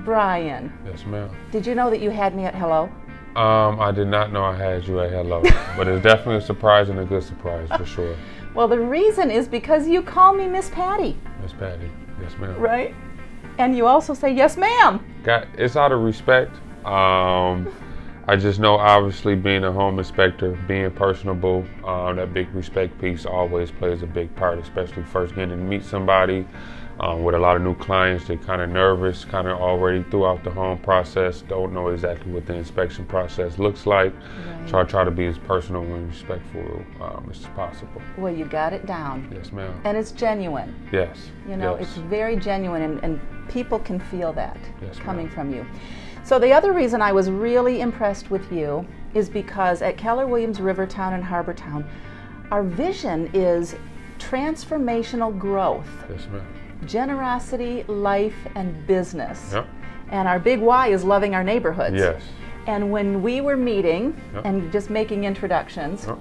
Brian. Yes, ma'am. Did you know that you had me at hello? I did not know I had you at hello, but it's definitely a surprise and a good surprise for sure. Well, the reason is because you call me Miss Patty. Miss Patty, yes, ma'am. Right? And you also say, yes, ma'am. It's out of respect. I just know, obviously, being a home inspector, being personable, that big respect piece always plays a big part, especially first getting to meet somebody. With a lot of new clients, they're kind of nervous, kind of already throughout the home process, don't know exactly what the inspection process looks like. Right. So I try to be as personal and respectful as possible. Well, you got it down. Yes, ma'am. And it's genuine. Yes. You know, yes. It's very genuine, and people can feel that Yes, coming ma'am. from you. So the other reason I was really impressed with you is because at Keller Williams Rivertown and Harbortown, our vision is transformational growth. Yes, ma'am. Generosity, life, and business. Yep. And our big why is loving our neighborhoods. Yes. And when we were meeting Yep. and just making introductions, Yep.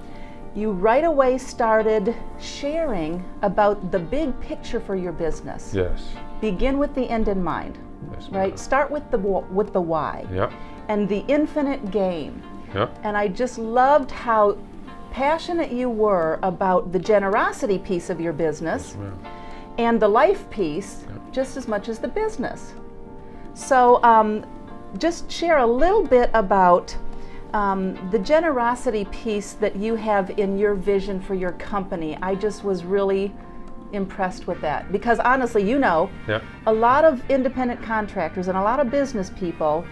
you right away started sharing about the big picture for your business. Yes. Begin with the end in mind, Yes, right? ma'am. Start with the why Yep. and the infinite game. Yep. And I just loved how passionate you were about the generosity piece of your business. Yes, ma'am. And the life piece just as much as the business. So just share a little bit about the generosity piece that you have in your vision for your company. I just was really impressed with that because honestly, you know, Yep. a lot of independent contractors and a lot of business people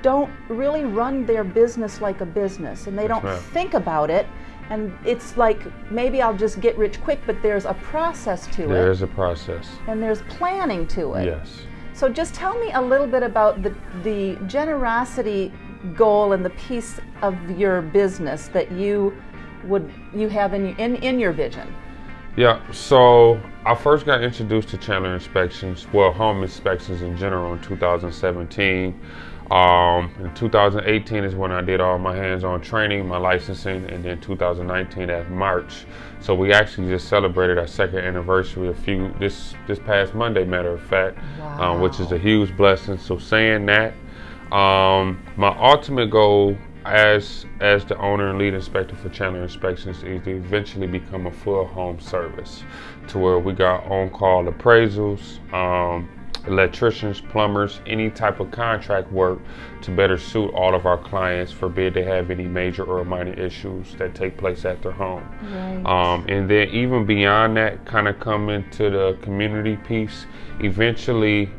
don't really run their business like a business, and they don't ma'am. think about it. And it's like, maybe I'll just get rich quick, but there's a process to There it. is a process. And there's planning to it. Yes. So just tell me a little bit about the generosity goal and the piece of your business that you have in your vision. Yeah, so I first got introduced to Chandler inspections, well, home inspections in general, in 2017. In 2018 is when I did all my hands-on training, my licensing, and then 2019 at March. So we actually just celebrated our second anniversary this past Monday, matter of fact, Wow. which is a huge blessing. So saying that, my ultimate goal as the owner and lead inspector for Chandler Inspections is to eventually become a full home service, to where we got on-call appraisals, electricians, plumbers, any type of contract work to better suit all of our clients, forbid they have any major or minor issues that take place at their home. Right. And then even beyond that, kind of come into the community piece, eventually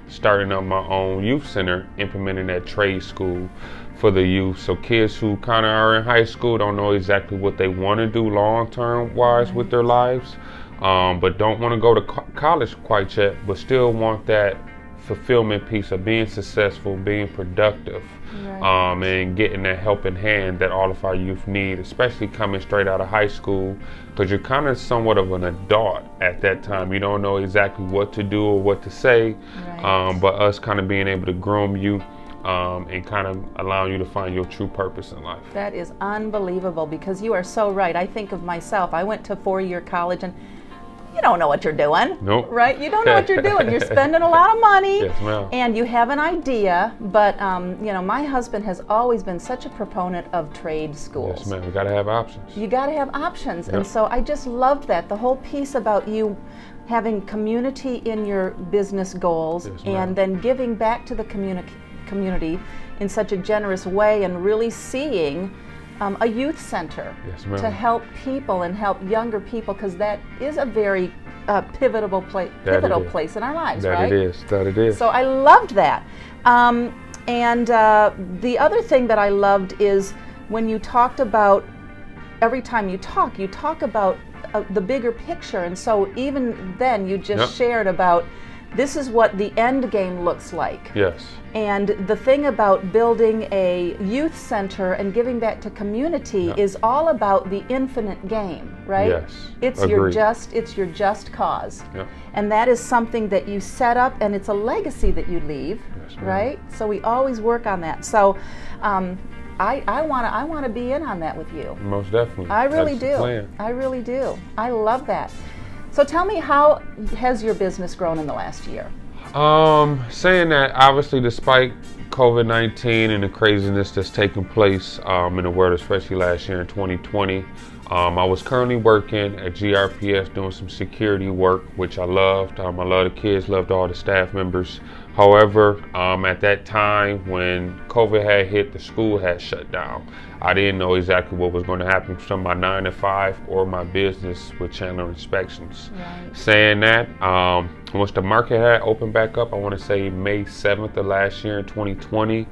starting up my own youth center, implementing that trade school for the youth. So kids who kind of are in high school don't know exactly what they want to do long-term wise with their lives, but don't want to go to college quite yet, but still want that fulfillment piece of being successful, being productive, Right. and getting that helping hand that all of our youth need, especially coming straight out of high school, because you're kind of somewhat of an adult at that time. You don't know exactly what to do or what to say, Right. but us kind of being able to groom you and kind of allowing you to find your true purpose in life. That is unbelievable because you are so right. I think of myself. I went to 4-year college and you don't know what you're doing. Nope. Right? You don't know what you're doing. You're spending a lot of money. Yes, ma'am. And you have an idea, but you know, my husband has always been such a proponent of trade schools. Yes, ma'am. We gotta have options. You got to have options. And Yep. so I just loved that. The whole piece about you having community in your business goals, Yes, ma'am. and then giving back to the community in such a generous way, and really seeing a youth center Yes, ma'am. to help people and help younger people, because that is a very pivotal is. place in our lives, That right? it is. That it is. So I loved that. And the other thing that I loved is when you talked about, every time you talk about the bigger picture. And so even then you just Yep. shared about, this is what the end game looks like. Yes. And the thing about building a youth center and giving back to community Yep. is all about the infinite game, right? Yes. It's Agreed. your just cause. Yep. And that is something that you set up, and it's a legacy that you leave, Yes, ma'am. right? So we always work on that. So I want to be in on that with you. Most definitely. I really That's the do. plan. I really do. I love that. So tell me, how has your business grown in the last year? Saying that, obviously, despite COVID-19 and the craziness that's taking place in the world, especially last year in 2020, I was currently working at GRPS doing some security work, which I loved. I love the kids, loved all the staff members. However, at that time when COVID had hit, the school had shut down. I didn't know exactly what was going to happen from my 9 to 5 or my business with Chandler Inspections. Right. Saying that, once the market had opened back up, I want to say May 7th of last year in 2020,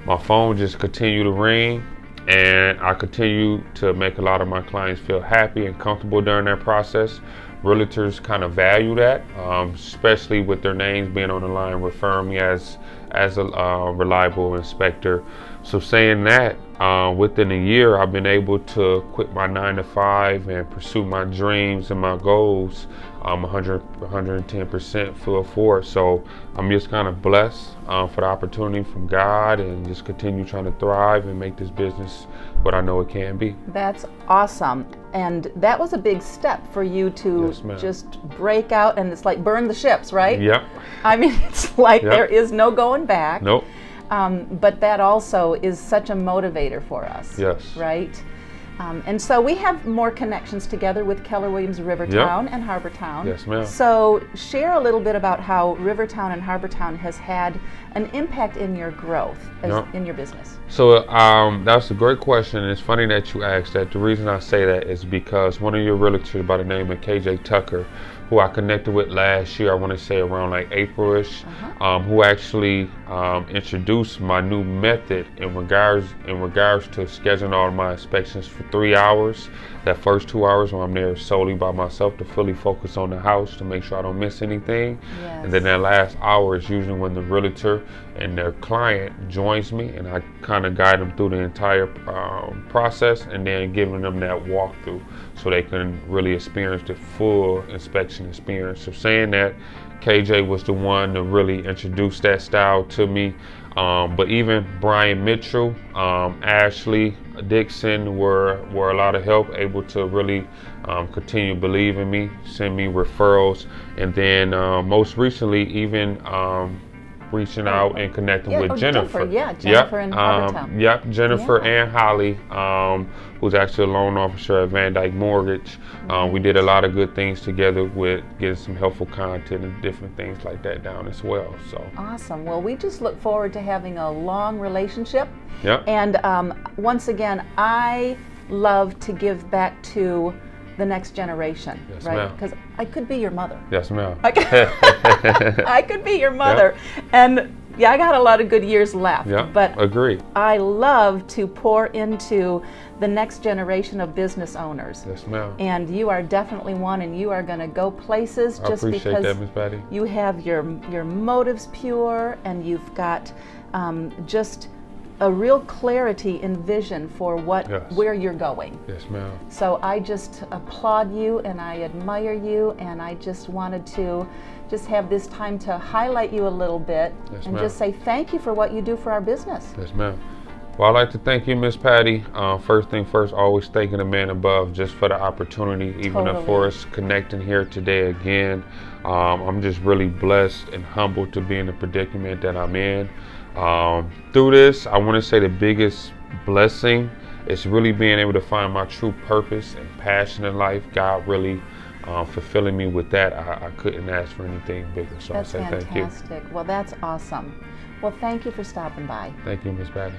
my phone just continued to ring. And I continue to make a lot of my clients feel happy and comfortable during that process. Realtors kind of value that, especially with their names being on the line, referring me as a reliable inspector. So saying that, within a year, I've been able to quit my 9 to 5 and pursue my dreams and my goals 110% full force. So I'm just kind of blessed for the opportunity from God, and just continue trying to thrive and make this business what I know it can be. That's awesome. And that was a big step for you to just break out, and it's like burn the ships, right? Yep. I mean, it's like there is no going back. Nope. But that also is such a motivator for us. Yes. Right? And so we have more connections together with Keller Williams Rivertown and Harbortown. Yes, ma'am. So share a little bit about how Rivertown and Harbortown has had an impact in your growth in your business. So that's a great question, and it's funny that you asked that. The reason I say that is because one of your realtors by the name of KJ Tucker, who I connected with last year, I want to say around like April-ish, who actually introduced my new method in regards to scheduling all of my inspections for 3 hours. That first 2 hours when I'm there solely by myself to fully focus on the house to make sure I don't miss anything. Yes. And then that last hour is usually when the realtor and their client joins me, and I kind of guide them through the entire process, and then giving them that walkthrough so they can really experience the full inspection experience. So saying that, KJ was the one to really introduce that style to me. But even Brian Mitchell, Ashley Dixon were a lot of help, able to really continue to believe in me, send me referrals, and then most recently even reaching out and connecting with Jennifer. Jennifer in Harbortown. Jennifer and Holly, who's actually a loan officer at Van Dyke Mortgage. We did a lot of good things together with getting some helpful content and different things like that down as well. So awesome. Well, we just look forward to having a long relationship. Yep. And once again, I love to give back to the next generation, yes, right? Because I could be your mother. Yes, ma'am. I could be your mother. Yep. And yeah, I got a lot of good years left. Yeah, but agree. I love to pour into the next generation of business owners. Yes, ma'am. And you are definitely one, and you are going to go places just because that, Ms. Patty. You have your motives pure, and you've got just a real clarity and vision for where you're going. Yes, ma'am. So I just applaud you and I admire you, and I just wanted to just have this time to highlight you a little bit and just say thank you for what you do for our business. Yes, ma'am. Well, I'd like to thank you, Miss Patty. First thing first, always thanking the man above just for the opportunity, even for us connecting here today again. I'm just really blessed and humbled to be in the predicament that I'm in. Through this, I want to say the biggest blessing is really being able to find my true purpose and passion in life. God really fulfilling me with that. I couldn't ask for anything bigger. So that's I say fantastic. Thank you. Well, that's awesome. Well, thank you for stopping by. Thank you, Miss Patty.